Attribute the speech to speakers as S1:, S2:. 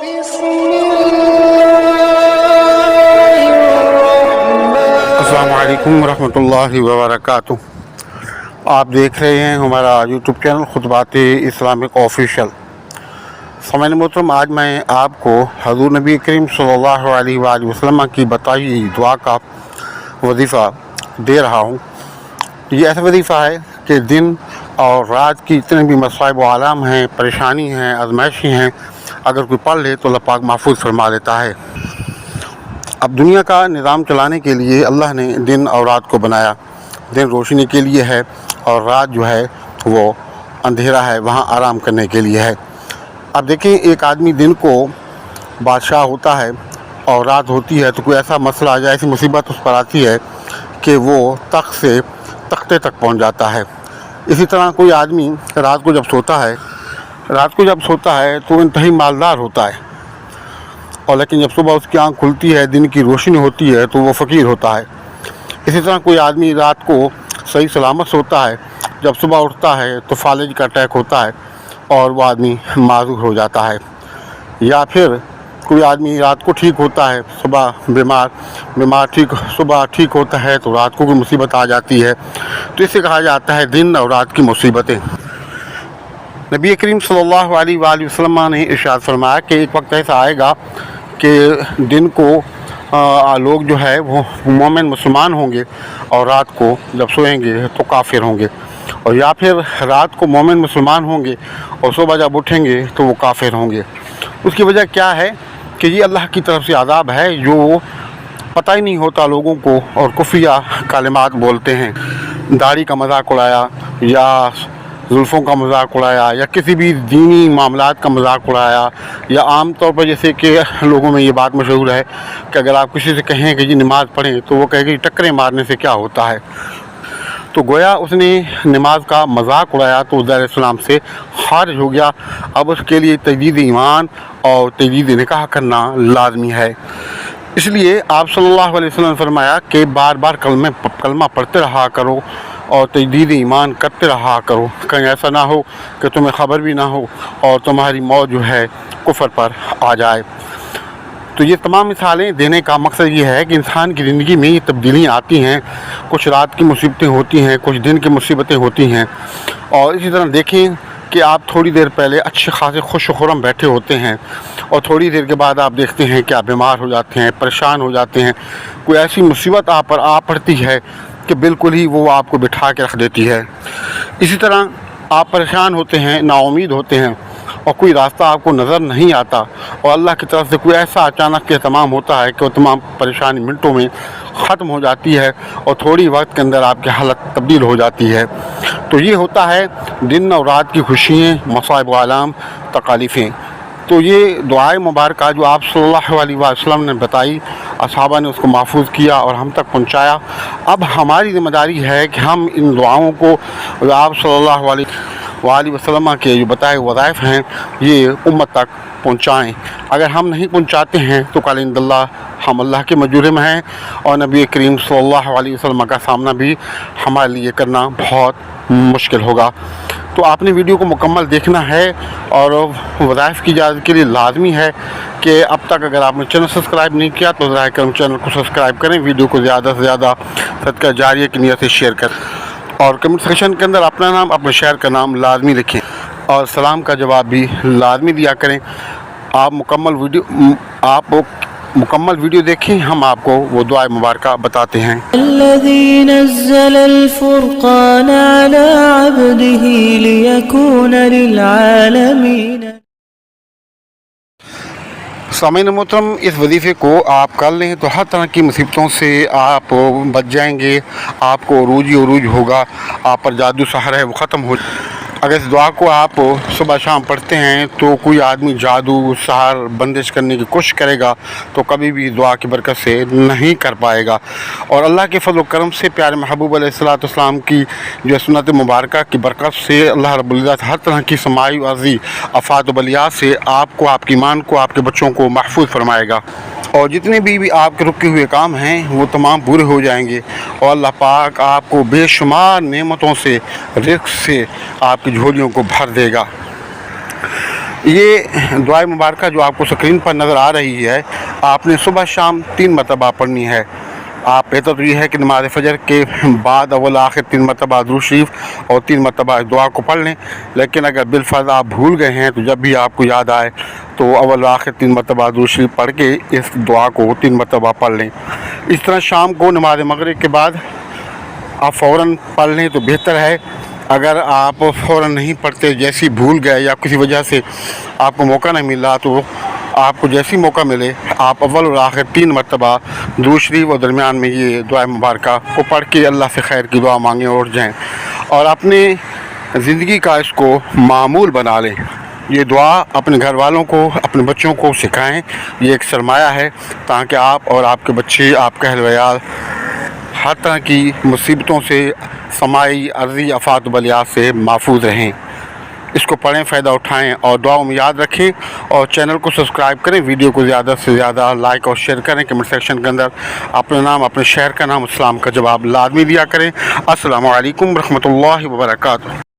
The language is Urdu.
S1: السلام علیکم ورحمۃ اللہ وبرکاتہ۔ آپ دیکھ رہے ہیں ہمارا یوٹیوب چینل خطبات اسلامک آفیشیل۔ سامعین محترم، آج میں آپ کو حضور نبی کریم صلی اللہ علیہ وآلہ وسلم کی بتائی ہوئی دعا کا وظیفہ دے رہا ہوں۔ یہ ایسا وظیفہ ہے کہ دن اور رات کی اتنے بھی مصائب و آلام ہیں، پریشانی ہیں، آزمائشیں ہیں، اگر کوئی پڑھ لے تو اللہ پاک محفوظ فرما لیتا ہے۔ اب دنیا کا نظام چلانے کے لیے اللہ نے دن اور رات کو بنایا۔ دن روشنی کے لیے ہے اور رات جو ہے وہ اندھیرا ہے، وہاں آرام کرنے کے لیے ہے۔ اب دیکھیں، ایک آدمی دن کو بادشاہ ہوتا ہے اور رات ہوتی ہے تو کوئی ایسا مسئلہ آ جائے، ایسی مصیبت اس پر آتی ہے کہ وہ تخت سے تختے تک پہنچ جاتا ہے۔ اسی طرح کوئی آدمی رات کو جب سوتا ہے تو انتہائی مالدار ہوتا ہے، اور لیکن جب صبح اس کی آنکھ کھلتی ہے، دن کی روشنی ہوتی ہے تو وہ فقیر ہوتا ہے۔ اسی طرح کوئی آدمی رات کو صحیح سلامت سوتا ہے، جب صبح اٹھتا ہے تو فالج کا اٹیک ہوتا ہے اور وہ آدمی معذور ہو جاتا ہے۔ یا پھر کوئی آدمی رات کو ٹھیک ہوتا ہے، صبح صبح ٹھیک ہوتا ہے تو رات کو کوئی مصیبت آ جاتی ہے، تو اسے کہا جاتا ہے دن اور رات کی مصیبتیں۔ نبی کریم صلی اللہ علیہ وآلہ وسلم نے ارشاد فرمایا کہ ایک وقت ایسا آئے گا کہ دن کو لوگ جو ہے وہ مومن مسلمان ہوں گے، اور رات کو جب سوئیں گے تو کافر ہوں گے، اور یا پھر رات کو مومن مسلمان ہوں گے اور صبح جب اٹھیں گے تو وہ کافر ہوں گے۔ اس کی وجہ کیا ہے کہ یہ اللہ کی طرف سے عذاب ہے، جو پتہ ہی نہیں ہوتا لوگوں کو، اور کفریہ کلمات بولتے ہیں، داڑھی کا مذاق اڑایا یا زلفوں کا مذاق اڑایا یا کسی بھی دینی معاملات کا مذاق اڑایا، یا عام طور پر جیسے کہ لوگوں میں یہ بات مشہور ہے کہ اگر آپ کسی سے کہیں کہ جی نماز پڑھیں تو وہ کہے کہ ٹکریں مارنے سے کیا ہوتا ہے، تو گویا اس نے نماز کا مذاق اڑایا تو علیہ السلام سے خارج ہو گیا۔ اب اس کے لیے تجدید ایمان اور تجدید نکاح کرنا لازمی ہے۔ اس لیے آپ صلی اللہ علیہ وسلم نے فرمایا کہ بار بار کلمہ پڑھتے رہا کرو اور تجدید ایمان کرتے رہا کرو، کہیں ایسا نہ ہو کہ تمہیں خبر بھی نہ ہو اور تمہاری موت جو ہے کفر پر آ جائے۔ تو یہ تمام مثالیں دینے کا مقصد یہ ہے کہ انسان کی زندگی میں یہ تبدیلیاں آتی ہیں، کچھ رات کی مصیبتیں ہوتی ہیں، کچھ دن کی مصیبتیں ہوتی ہیں، اور اسی طرح دیکھیں کہ آپ تھوڑی دیر پہلے اچھے خاصے خوش و خرم بیٹھے ہوتے ہیں، اور تھوڑی دیر کے بعد آپ دیکھتے ہیں کہ آپ بیمار ہو جاتے ہیں، پریشان ہو جاتے ہیں، کوئی ایسی مصیبت آپ پر آ پڑتی ہے کہ بالکل ہی وہ آپ کو بٹھا کے رکھ دیتی ہے۔ اسی طرح آپ پریشان ہوتے ہیں، نا امید ہوتے ہیں، اور کوئی راستہ آپ کو نظر نہیں آتا، اور اللہ کی طرف سے کوئی ایسا اچانک اہتمام ہوتا ہے کہ وہ تمام پریشانی منٹوں میں ختم ہو جاتی ہے، اور تھوڑی وقت کے اندر آپ کی حالت تبدیل ہو جاتی ہے۔ تو یہ ہوتا ہے دن اور رات کی خوشیاں، مصائب و آلام، تکالیفیں۔ تو یہ دعائے مبارکہ جو آپ صلی اللہ علیہ وسلم نے بتائی، اصحابہ نے اس کو محفوظ کیا اور ہم تک پہنچایا۔ اب ہماری ذمہ داری ہے کہ ہم ان دعاؤں کو آپ صلی اللہ علیہ وسلم کے جو بتائے وظائف ہیں یہ امت تک پہنچائیں۔ اگر ہم نہیں پہنچاتے ہیں تو قال عند اللہ ہم اللہ کے مجرم ہیں، اور نبی کریم صلی اللہ علیہ وسلم کا سامنا بھی ہمارے لیے کرنا بہت مشکل ہوگا۔ تو آپ نے ویڈیو کو مکمل دیکھنا ہے، اور وظائف کی اجازت کے لیے لازمی ہے کہ اب تک اگر آپ نے چینل سبسکرائب نہیں کیا تو ذرا کرم چینل کو سبسکرائب کریں، ویڈیو کو زیادہ سے زیادہ صدقہ جاریہ کی نیت سے شیئر کریں، اور کمنٹ سیکشن کے اندر اپنا نام، اپنے شہر کا نام لازمی لکھیں، اور سلام کا جواب بھی لازمی دیا کریں۔ آپ مکمل ویڈیو دیکھیں، ہم آپ کو وہ دعائے مبارکہ بتاتے ہیں۔
S2: الذي نزل الفرقان على عبده ليكون للعالمين۔
S1: سامعین محترم، اس وظیفے کو آپ کر لیں تو ہر طرح کی مصیبتوں سے آپ بچ جائیں گے، آپ کو عروج ہی عروج ہوگا، آپ پر جادو سحر ہے وہ ختم ہو۔ اگر اس دعا کو آپ صبح شام پڑھتے ہیں تو کوئی آدمی جادو سحر بندش کرنے کی کوشش کرے گا تو کبھی بھی دعا کی برکت سے نہیں کر پائے گا، اور اللہ کے فضل و کرم سے پیارے محبوب علیہ السلام کی جو سنت مبارکہ کی برکت سے اللہ رب العزت ہر طرح کی سماعی و عرضی آفات و بلیات سے آپ کو، آپ کی ایمان کو، آپ کے بچوں کو محفوظ فرمائے گا، اور جتنے بھی آپ کے رکے ہوئے کام ہیں وہ تمام پورے ہو جائیں گے، اور اللہ پاک آپ کو بے شمار نعمتوں سے، رزق سے آپ کی جھولیوں کو بھر دے گا۔ یہ دعائے مبارکہ جو آپ کو اسکرین پر نظر آ رہی ہے، آپ نے صبح شام 3 مرتبہ پڑھنی ہے۔ آپ بہتر تو یہ ہے کہ نماز فجر کے بعد اول آخر 3 مرتبہ درود شریف اور 3 مرتبہ اس دعا کو پڑھ لیں، لیکن اگر بالفرض آپ بھول گئے ہیں تو جب بھی آپ کو یاد آئے تو اول آخر 3 مرتبہ درود شریف پڑھ کے اس دعا کو 3 مرتبہ پڑھ لیں۔ اس طرح شام کو نماز مغرب کے بعد آپ فوراً پڑھ لیں تو بہتر ہے۔ اگر آپ فوراً نہیں پڑھتے، جیسی بھول گئے یا کسی وجہ سے آپ کو موقع نہیں مل رہا، تو آپ کو جیسی موقع ملے آپ اول اور آخر 3 مرتبہ درود شریف اور درمیان میں یہ دعا مبارکہ کو پڑھ کے اللہ سے خیر کی دعا مانگیں اور جائیں، اور اپنے زندگی کا اس کو معمول بنا لیں۔ یہ دعا اپنے گھر والوں کو، اپنے بچوں کو سکھائیں، یہ ایک سرمایہ ہے تاکہ آپ اور آپ کے بچے، آپ کا اہل ویال ہر طرح کی مصیبتوں سے، سماعی عرضی آفات و بلیات سے محفوظ رہیں۔ اس کو پڑھیں، فائدہ اٹھائیں اور دعاؤں میں یاد رکھیں، اور چینل کو سبسکرائب کریں، ویڈیو کو زیادہ سے زیادہ لائک اور شیئر کریں، کمنٹ سیکشن کے اندر اپنا نام، اپنے شہر کا نام، اسلام کا جواب لازمی دیا کریں۔ السلام علیکم ورحمۃ اللہ وبرکاتہ۔